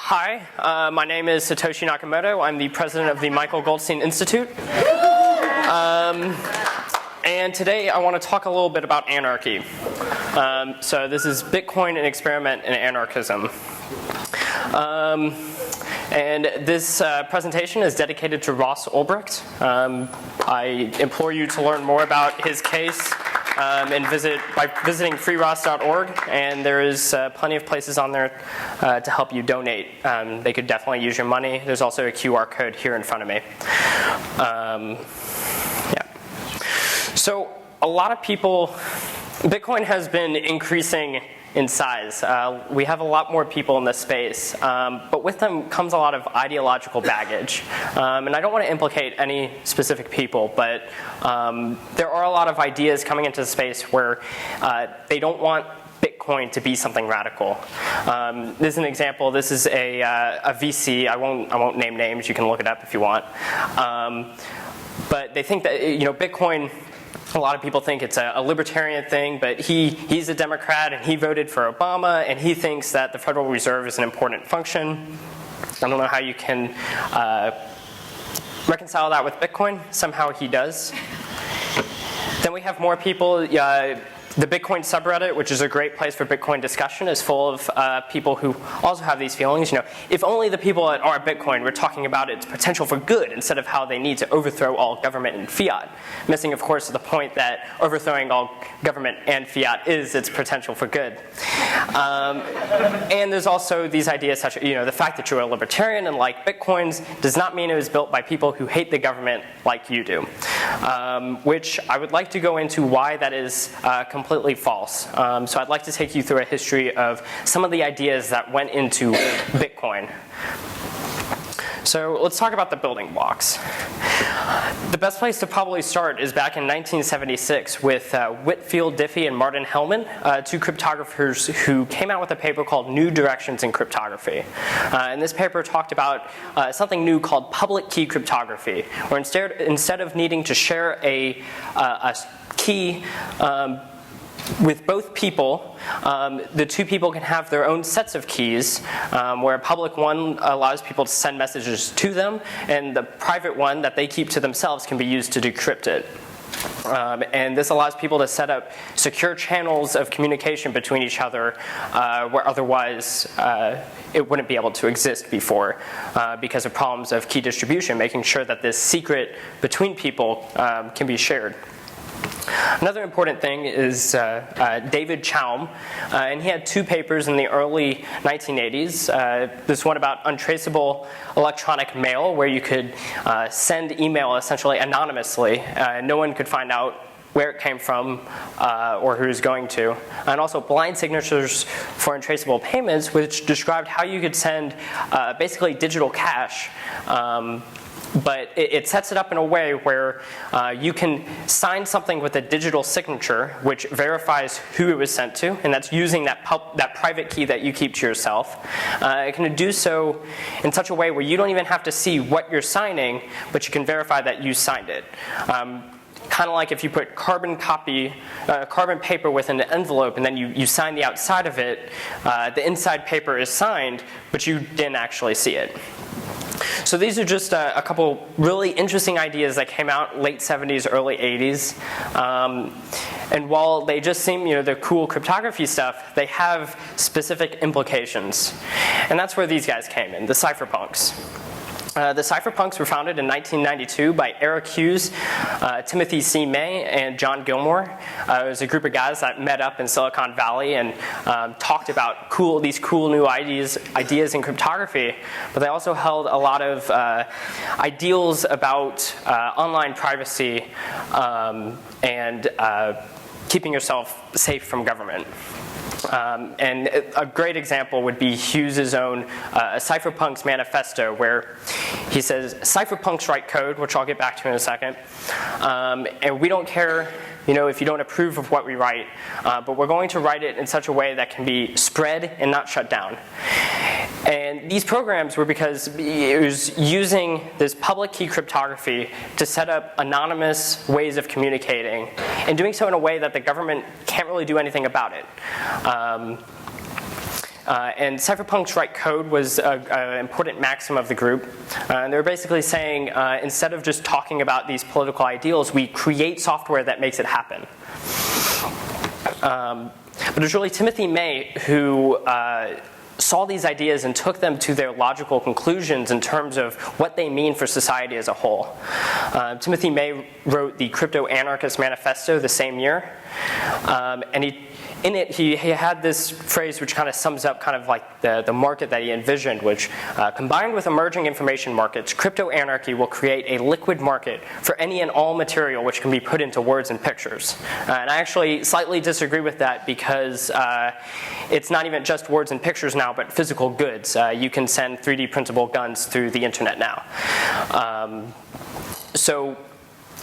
Hi, my name is Satoshi Nakamoto. I'm the president of the Goldstein Institute. And today I want to talk a little bit about anarchy. So this is Bitcoin, an experiment in anarchism. And this presentation is dedicated to Ross Ulbricht. I implore you to learn more about his case and by visiting freeross.org, and there is plenty of places on there to help you donate. They could definitely use your money. There's also a QR code here in front of me. So a lot of people, Bitcoin has been increasing in size. We have a lot more people in this space, but with them comes a lot of ideological baggage. And I don't want to implicate any specific people, but there are a lot of ideas coming into the space where they don't want Bitcoin to be something radical. This is an example. This is a VC. I won't name names. You can look it up if you want. But they think that Bitcoin. A lot of people think it's a libertarian thing, but he's a Democrat and he voted for Obama, and he thinks that the Federal Reserve is an important function. I don't know how you can reconcile that with Bitcoin. Somehow he does. Then we have more people. The Bitcoin subreddit, which is a great place for Bitcoin discussion, is full of people who also have these feelings. If only the people that are Bitcoin were talking about its potential for good instead of how they need to overthrow all government and fiat. Missing, of course, the point that overthrowing all government and fiat is its potential for good. And there's also these ideas such as, the fact that you're a libertarian and like Bitcoins does not mean it was built by people who hate the government like you do. Which I would like to go into why that is completely false. So I'd like to take you through a history of some of the ideas that went into Bitcoin. So let's talk about the building blocks. The best place to probably start is back in 1976 with Whitfield Diffie and Martin Hellman, two cryptographers who came out with a paper called New Directions in Cryptography. And this paper talked about something new called public key cryptography, where instead of needing to share a key with both people, the two people can have their own sets of keys, where a public one allows people to send messages to them, and the private one that they keep to themselves can be used to decrypt it. And this allows people to set up secure channels of communication between each other where otherwise it wouldn't be able to exist before because of problems of key distribution, making sure that this secret between people can be shared. Another important thing is David Chaum, and he had two papers in the early 1980s. This one about untraceable electronic mail, where you could send email essentially anonymously. No one could find out where it came from or who it was going to. And also blind signatures for untraceable payments, which described how you could send basically digital cash. But it sets it up in a way where you can sign something with a digital signature, which verifies who it was sent to, and that's using that private key that you keep to yourself. It can do so in such a way where you don't even have to see what you're signing, but you can verify that you signed it. Kind of like if you put carbon paper within an envelope and then you sign the outside of it, the inside paper is signed, but you didn't actually see it. So these are just a couple really interesting ideas that came out late 70s, early 80s. And while they just seem, the cool cryptography stuff, they have specific implications. And that's where these guys came in, the Cypherpunks. The Cypherpunks were founded in 1992 by Eric Hughes, Timothy C. May, and John Gilmore. It was a group of guys that met up in Silicon Valley and talked about these cool new ideas in cryptography, but they also held a lot of ideals about online privacy and keeping yourself safe from government. And a great example would be Hughes' own Cypherpunks manifesto, where he says, cypherpunks write code, which I'll get back to in a second, and we don't care if you don't approve of what we write, but we're going to write it in such a way that can be spread and not shut down. And these programs were because it was using this public key cryptography to set up anonymous ways of communicating, and doing so in a way that the government can't really do anything about it. And cypherpunks write code was an important maxim of the group. And they were basically saying, instead of just talking about these political ideals, we create software that makes it happen. But it was really Timothy May who saw these ideas and took them to their logical conclusions in terms of what they mean for society as a whole. Timothy May wrote the Crypto-anarchist manifesto the same year, and in it, he had this phrase which kind of sums up kind of like the market that he envisioned, which combined with emerging information markets, crypto-anarchy will create a liquid market for any and all material which can be put into words and pictures. And I actually slightly disagree with that because it's not even just words and pictures now, but physical goods. You can send 3D printable guns through the internet now. So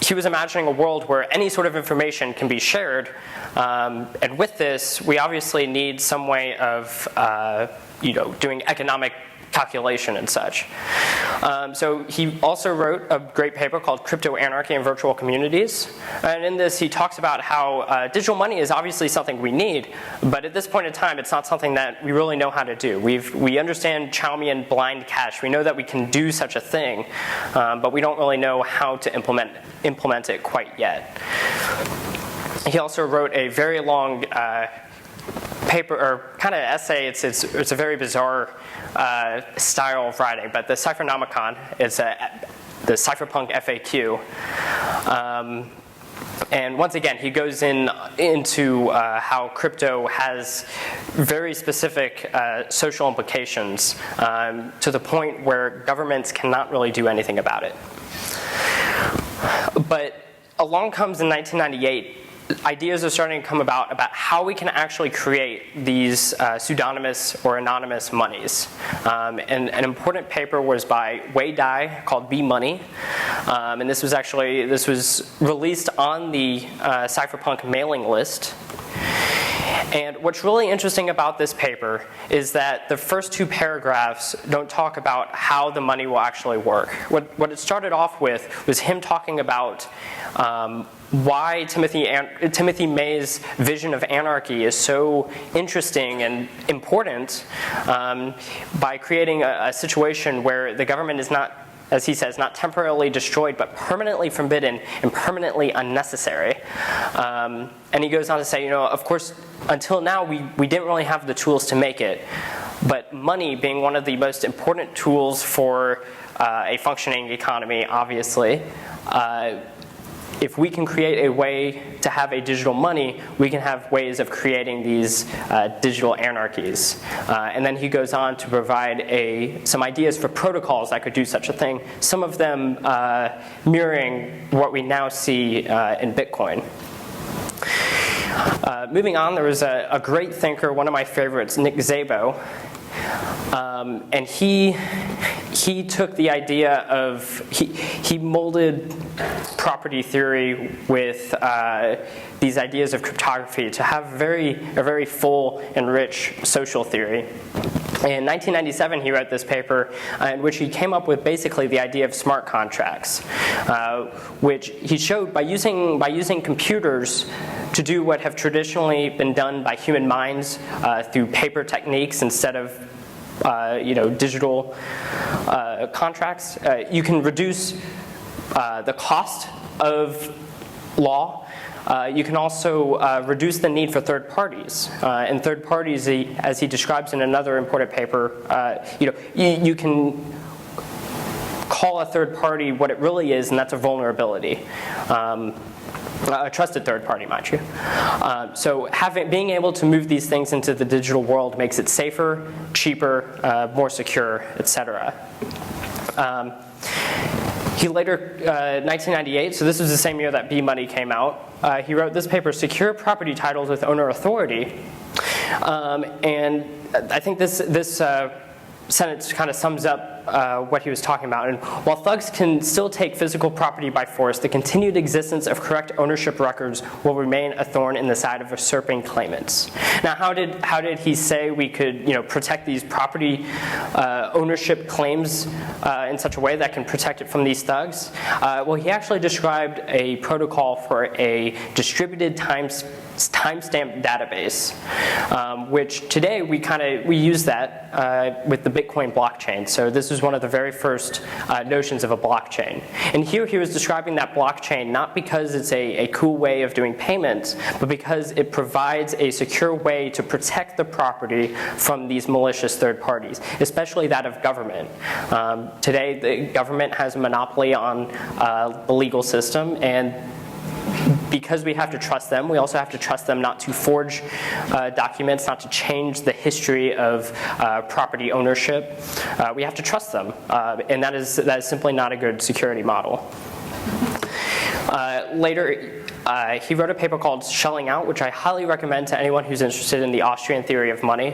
he was imagining a world where any sort of information can be shared, and with this, we obviously need some way of, doing economic calculation and such. So he also wrote a great paper called Crypto-anarchy and Virtual Communities, and in this he talks about how digital money is obviously something we need, but at this point in time, it's not something that we really know how to do. We understand Chalmian blind cash. We know that we can do such a thing, but we don't really know how to implement it quite yet. He also wrote a very long paper, or kind of essay. It's a very bizarre style of writing, but the Cyphernomicon is the Cypherpunk FAQ. And once again, he goes into how crypto has very specific social implications to the point where governments cannot really do anything about it. But along comes in 1998, ideas are starting to come about how we can actually create these pseudonymous or anonymous monies. And an important paper was by Wei Dai called B-Money. And this was released on the Cypherpunk mailing list. And what's really interesting about this paper is that the first two paragraphs don't talk about how the money will actually work. What it started off with was him talking about why Timothy May's vision of anarchy is so interesting and important by creating a situation where the government is not, as he says, not temporarily destroyed, but permanently forbidden and permanently unnecessary. And he goes on to say, of course, until now, we didn't really have the tools to make it. But money being one of the most important tools for a functioning economy, obviously, if we can create a way to have a digital money, we can have ways of creating these digital anarchies. And then he goes on to provide some ideas for protocols that could do such a thing, some of them mirroring what we now see in Bitcoin. Moving on, there was a great thinker, one of my favorites, Nick Szabo. And he took the idea of, he molded property theory with these ideas of cryptography to have a very full and rich social theory. In 1997, he wrote this paper in which he came up with basically the idea of smart contracts, which he showed by using computers to do what have traditionally been done by human minds through paper techniques instead of digital contracts. You can reduce the cost of law. You can also reduce the need for third parties. And third parties, as he describes in another important paper, you can call a third party what it really is, and that's a vulnerability. A trusted third party, mind you. So being able to move these things into the digital world makes it safer, cheaper, more secure, etc. He later, 1998, so this was the same year that B-Money came out, he wrote this paper, Secure Property Titles with Owner Authority. And I think this sentence kind of sums up what he was talking about. And while thugs can still take physical property by force, the continued existence of correct ownership records will remain a thorn in the side of usurping claimants. Now, how did he say we could protect these property ownership claims in such a way that can protect it from these thugs? Well, he actually described a protocol for a distributed time timestamp database, which today we use that with the Bitcoin blockchain. So this is one of the very first notions of a blockchain. And here he was describing that blockchain not because it's a cool way of doing payments, but because it provides a secure way to protect the property from these malicious third parties, especially that of government. Today, the government has a monopoly on the legal system, and because we have to trust them, we also have to trust them not to forge documents, not to change the history of property ownership. We have to trust them, and that is simply not a good security model. Later, he wrote a paper called Shelling Out, which I highly recommend to anyone who's interested in the Austrian theory of money.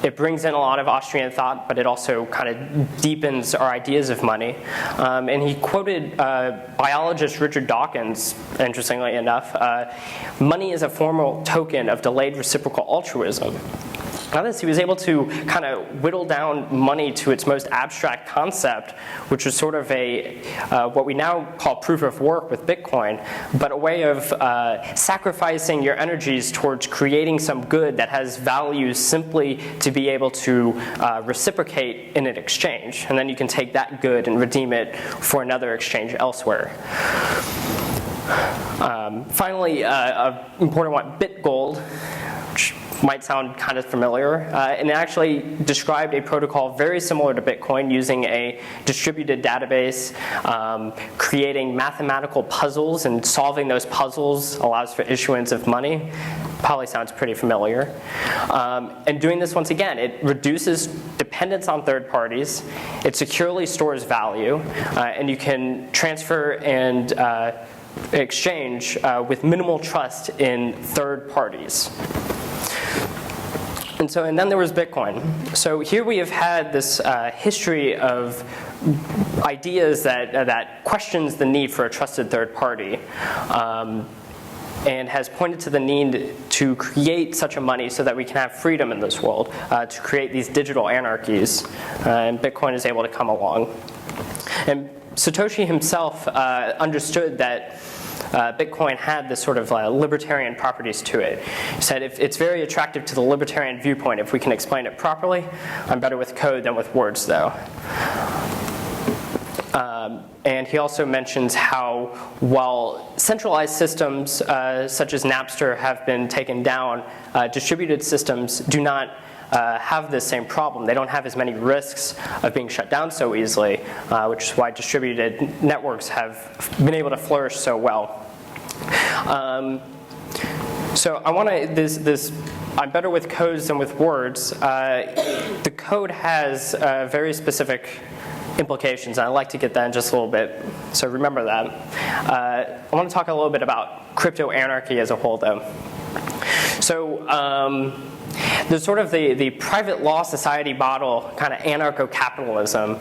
It brings in a lot of Austrian thought, but it also kind of deepens our ideas of money. And he quoted biologist Richard Dawkins, interestingly enough, money is a formal token of delayed reciprocal altruism. Now this, he was able to kind of whittle down money to its most abstract concept, which was sort of what we now call proof of work with Bitcoin, but a way of sacrificing your energies towards creating some good that has value simply to be able to reciprocate in an exchange. And then you can take that good and redeem it for another exchange elsewhere. Finally, an important one, BitGold, which might sound kind of familiar, and it actually described a protocol very similar to Bitcoin using a distributed database, creating mathematical puzzles, and solving those puzzles allows for issuance of money. Probably sounds pretty familiar. And doing this, once again, it reduces dependence on third parties, it securely stores value, and you can transfer and exchange with minimal trust in third parties. And then there was Bitcoin. So here we have had this history of ideas that questions the need for a trusted third party, and has pointed to the need to create such a money so that we can have freedom in this world, to create these digital anarchies, and Bitcoin is able to come along. And Satoshi himself understood that Bitcoin had this sort of libertarian properties to it. He said, it's very attractive to the libertarian viewpoint if we can explain it properly. I'm better with code than with words, though. And he also mentions how, while centralized systems such as Napster have been taken down, distributed systems do not have this same problem. They don't have as many risks of being shut down so easily, which is why distributed networks have been able to flourish so well. So I want to, I'm better with codes than with words. The code has very specific implications, and I'd like to get that in just a little bit, so remember that. I want to talk a little bit about crypto-anarchy as a whole, though. So there's sort of the private law society model, kind of anarcho-capitalism,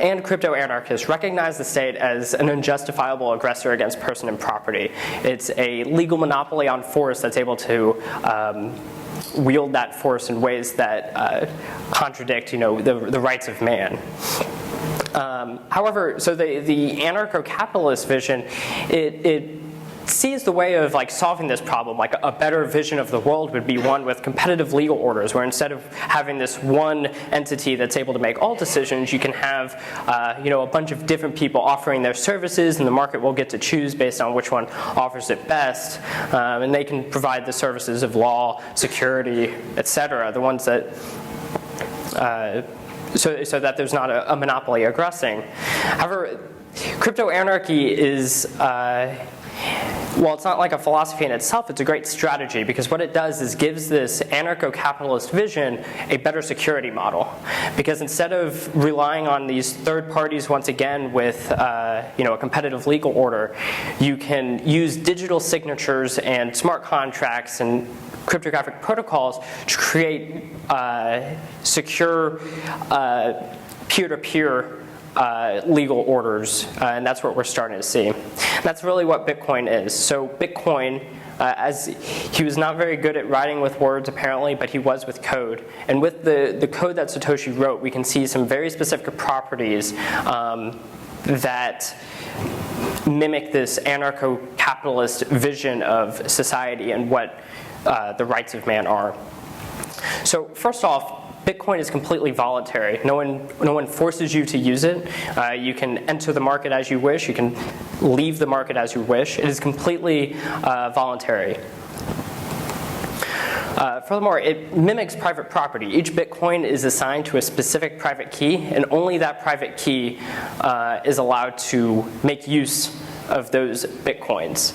and crypto-anarchists recognize the state as an unjustifiable aggressor against person and property. It's a legal monopoly on force that's able to wield that force in ways that contradict, the rights of man. However, so the anarcho-capitalist vision, it sees the way of solving this problem. Like a better vision of the world would be one with competitive legal orders, where instead of having this one entity that's able to make all decisions, you can have a bunch of different people offering their services, and the market will get to choose based on which one offers it best, and they can provide the services of law, security, etc. The ones that so that there's not a monopoly aggressing. However, crypto-anarchy is while it's not like a philosophy in itself, it's a great strategy, because what it does is gives this anarcho-capitalist vision a better security model. Because instead of relying on these third parties once again with a competitive legal order, you can use digital signatures and smart contracts and cryptographic protocols to create secure peer-to-peer legal orders, and that's what we're starting to see. That's really what Bitcoin is. So Bitcoin, as he was not very good at writing with words apparently, but he was with code. And with the code that Satoshi wrote, we can see some very specific properties that mimic this anarcho-capitalist vision of society and what the rights of man are. So first off, Bitcoin is completely voluntary. No one forces you to use it. You can enter the market as you wish. You can leave the market as you wish. It is completely voluntary. Furthermore, it mimics private property. Each Bitcoin is assigned to a specific private key, and only that private key is allowed to make use of those Bitcoins.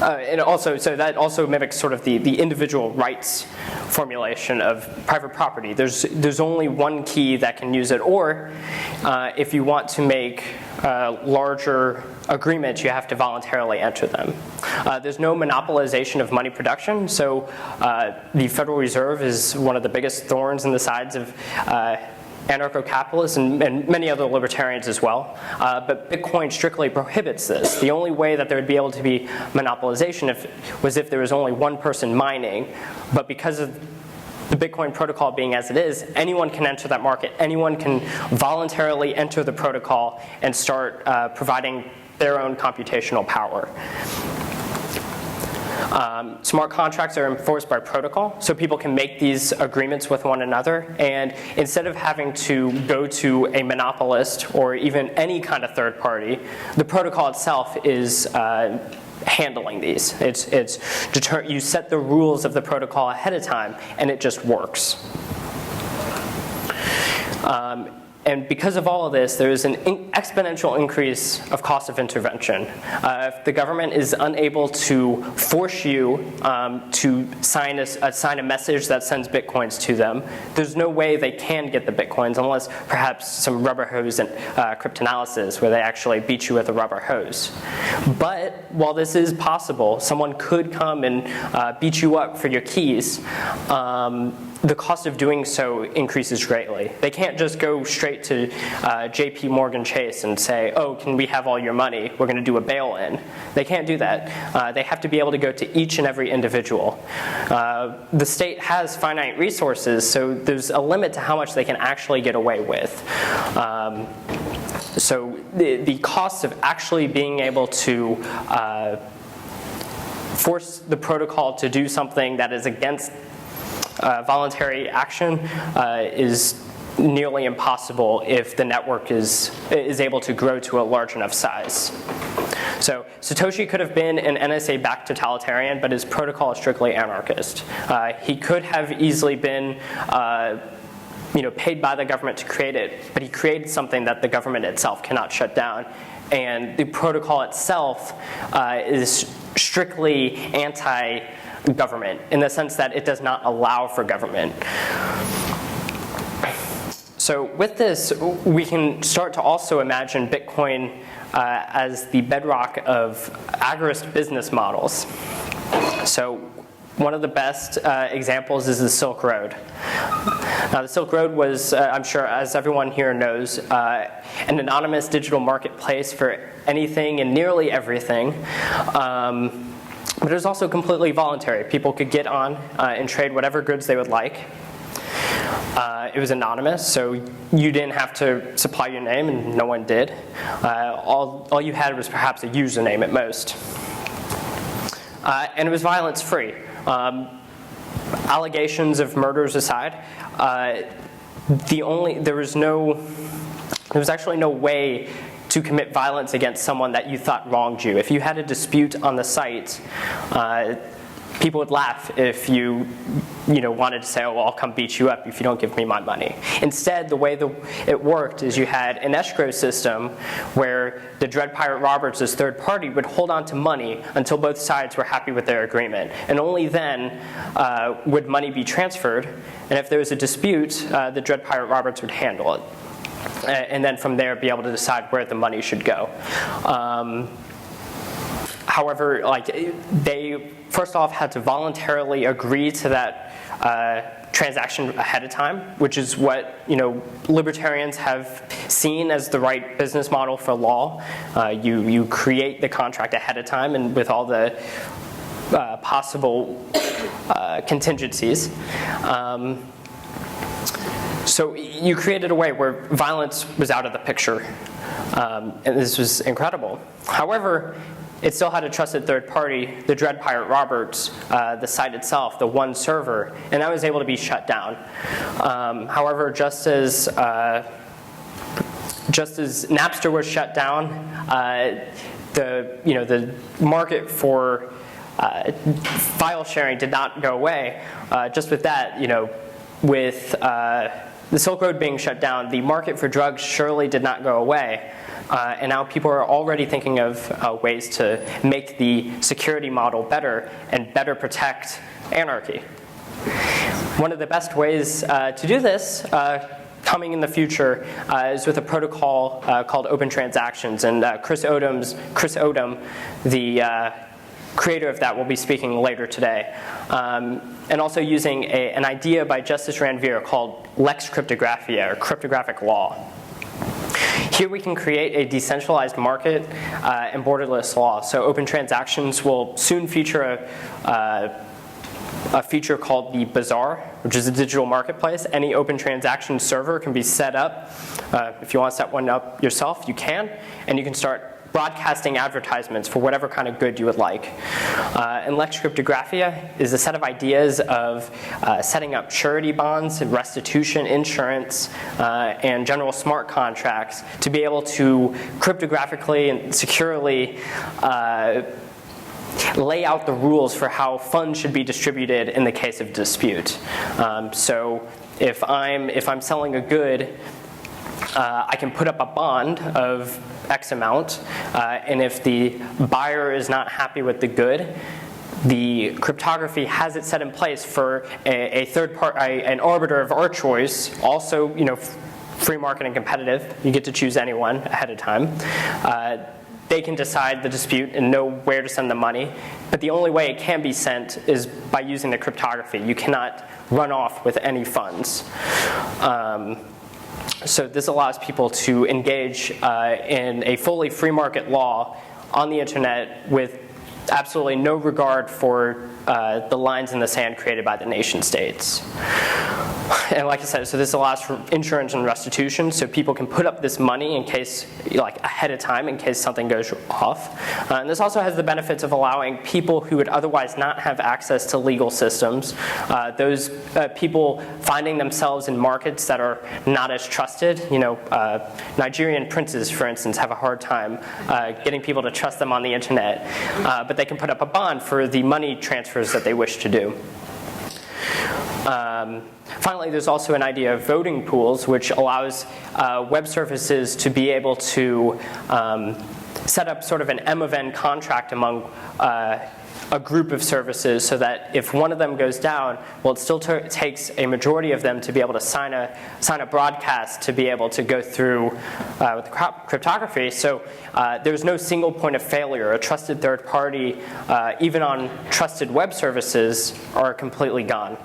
And also, so that also mimics sort of the individual rights formulation of private property. There's only one key that can use it, or if you want to make larger agreements, you have to voluntarily enter them. There's no monopolization of money production, so the Federal Reserve is one of the biggest thorns in the sides of anarcho-capitalists and many other libertarians as well. But Bitcoin strictly prohibits this. The only way that there would be able to be monopolization was if there was only one person mining. But because of the Bitcoin protocol being as it is, anyone can enter that market. Anyone can voluntarily enter the protocol and start providing their own computational power. Smart contracts are enforced by protocol, so people can make these agreements with one another, and instead of having to go to a monopolist or even any kind of third party, the protocol itself is handling these. You set the rules of the protocol ahead of time, and it just works. And because of all of this, there is an exponential increase of cost of intervention. If the government is unable to force you to sign a message that sends Bitcoins to them, there's no way they can get the Bitcoins unless perhaps some rubber hose and cryptanalysis where they actually beat you with a rubber hose. But while this is possible, someone could come and beat you up for your keys. The cost of doing so increases greatly. They can't just go straight to JP Morgan Chase and say, oh, can we have all your money? We're going to do a bail-in. They can't do that. They have to be able to go to each and every individual. The state has finite resources, so there's a limit to how much they can actually get away with. So the cost of actually being able to force the protocol to do something that is against voluntary action is nearly impossible if the network is able to grow to a large enough size. So Satoshi could have been an NSA-backed totalitarian, but his protocol is strictly anarchist. He could have easily been paid by the government to create it, but he created something that the government itself cannot shut down. And the protocol itself is strictly anti-government in the sense that it does not allow for government. So with this, we can start to also imagine Bitcoin as the bedrock of Agorist business models. So one of the best examples is the Silk Road. Now, the Silk Road was, I'm sure as everyone here knows, an anonymous digital marketplace for anything and nearly everything. But it was also completely voluntary. People could get on and trade whatever goods they would like. It was anonymous, so you didn't have to supply your name, and no one did. All you had was perhaps a username at most. And it was violence-free. Allegations of murders aside, there was actually no way to commit violence against someone that you thought wronged you. If you had a dispute on the site, people would laugh if you wanted to say, oh, well, I'll come beat you up if you don't give me my money. Instead, the way it worked is you had an escrow system where the Dread Pirate Roberts, as third party, would hold on to money until both sides were happy with their agreement. And only then would money be transferred. And if there was a dispute, the Dread Pirate Roberts would handle it. And then from there, be able to decide where the money should go. However, they first off had to voluntarily agree to that transaction ahead of time, which is what libertarians have seen as the right business model for law. You create the contract ahead of time and with all the possible contingencies. So you created a way where violence was out of the picture, and this was incredible. However, it still had a trusted third party, the Dread Pirate Roberts, the site itself, the one server, and that was able to be shut down. However, just as Napster was shut down, the market for file sharing did not go away. Just with that, with the Silk Road being shut down, the market for drugs surely did not go away. And now people are already thinking of ways to make the security model better and better protect anarchy. One of the best ways to do this coming in the future is with a protocol called Open Transactions. And Chris Odom, the creator of that, will be speaking later today. And also using an idea by Justice Ranvier called Lex Cryptographia, or cryptographic law. Here we can create a decentralized market and borderless law. So Open Transactions will soon feature a feature called the Bazaar, which is a digital marketplace. Any Open Transaction server can be set up. If you want to set one up yourself, you can. And you can start broadcasting advertisements for whatever kind of good you would like. And Lex Cryptographia is a set of ideas of setting up surety bonds, restitution, insurance, and general smart contracts to be able to cryptographically and securely lay out the rules for how funds should be distributed in the case of dispute. So if I'm selling a good, I can put up a bond of X amount, and if the buyer is not happy with the good, the cryptography has it set in place for a third party, an arbiter of our choice, also free market and competitive. You get to choose anyone ahead of time. They can decide the dispute and know where to send the money, but the only way it can be sent is by using the cryptography. You cannot run off with any funds. So this allows people to engage in a fully free market law on the internet with absolutely no regard for the lines in the sand created by the nation states. And like I said, so this allows for insurance and restitution, so people can put up this money in case, ahead of time, in case something goes off. And this also has the benefits of allowing people who would otherwise not have access to legal systems, those people finding themselves in markets that are not as trusted. Nigerian princes, for instance, have a hard time getting people to trust them on the internet, but they can put up a bond for the money transfers that they wish to do. Finally, there's also an idea of voting pools, which allows web services to be able to set up sort of an M of N contract among a group of services, so that if one of them goes down, well, it still takes a majority of them to be able to sign a broadcast to be able to go through with cryptography. So there's no single point of failure. A trusted third party, even on trusted web services, are completely gone.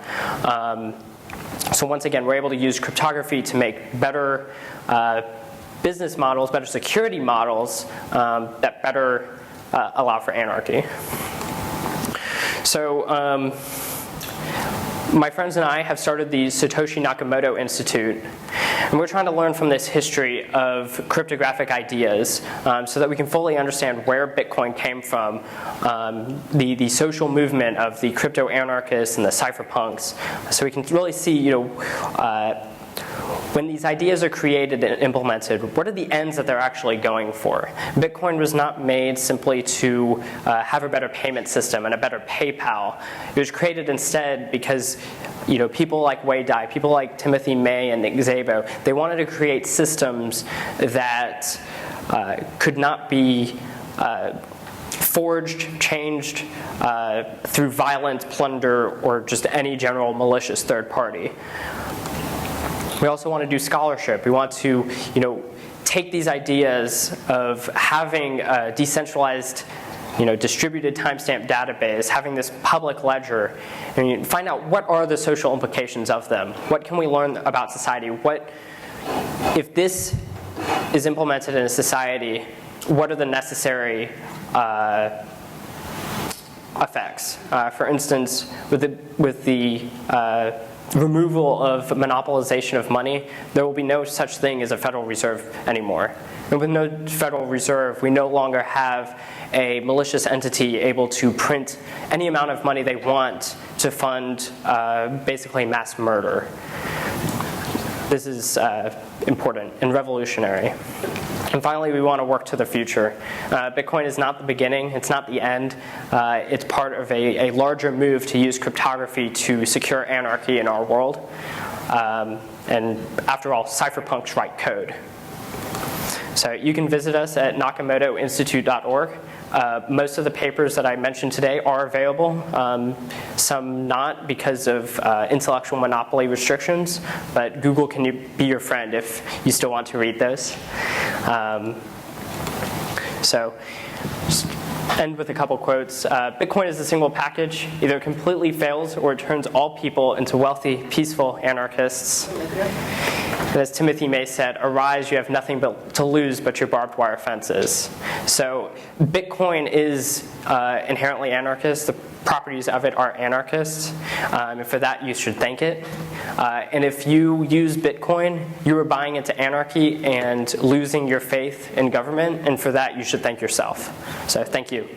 So once again, we're able to use cryptography to make better business models, better security models that better allow for anarchy. So my friends and I have started the Satoshi Nakamoto Institute, and we're trying to learn from this history of cryptographic ideas so that we can fully understand where Bitcoin came from, the social movement of the crypto-anarchists and the cypherpunks, so we can really see, when these ideas are created and implemented, what are the ends that they're actually going for? Bitcoin was not made simply to have a better payment system and a better PayPal. It was created instead because people like Wei Dai, people like Timothy May and Nick Szabo, they wanted to create systems that could not be forged, changed through violent plunder or just any general malicious third party. We also want to do scholarship. We want to, take these ideas of having a decentralized, distributed timestamp database, having this public ledger, and find out what are the social implications of them. What can we learn about society? What, if this is implemented in a society, what are the necessary effects? For instance, with the removal of monopolization of money, there will be no such thing as a Federal Reserve anymore. And with no Federal Reserve, we no longer have a malicious entity able to print any amount of money they want to fund basically mass murder. This is important and revolutionary. And finally, we want to work to the future. Bitcoin is not the beginning, it's not the end. It's part of a larger move to use cryptography to secure anarchy in our world. And after all, cypherpunks write code. So you can visit us at nakamotoinstitute.org. Most of the papers that I mentioned today are available, some not because of intellectual monopoly restrictions, but Google can be your friend if you still want to read those. So just end with a couple quotes. Bitcoin is a single package. Either it completely fails or it turns all people into wealthy, peaceful anarchists. And as Timothy May said, arise, you have nothing to lose but your barbed wire fences. So Bitcoin is inherently anarchist. The properties of it are anarchist. And for that, you should thank it. And if you use Bitcoin, you are buying into anarchy and losing your faith in government. And for that, you should thank yourself. So thank you.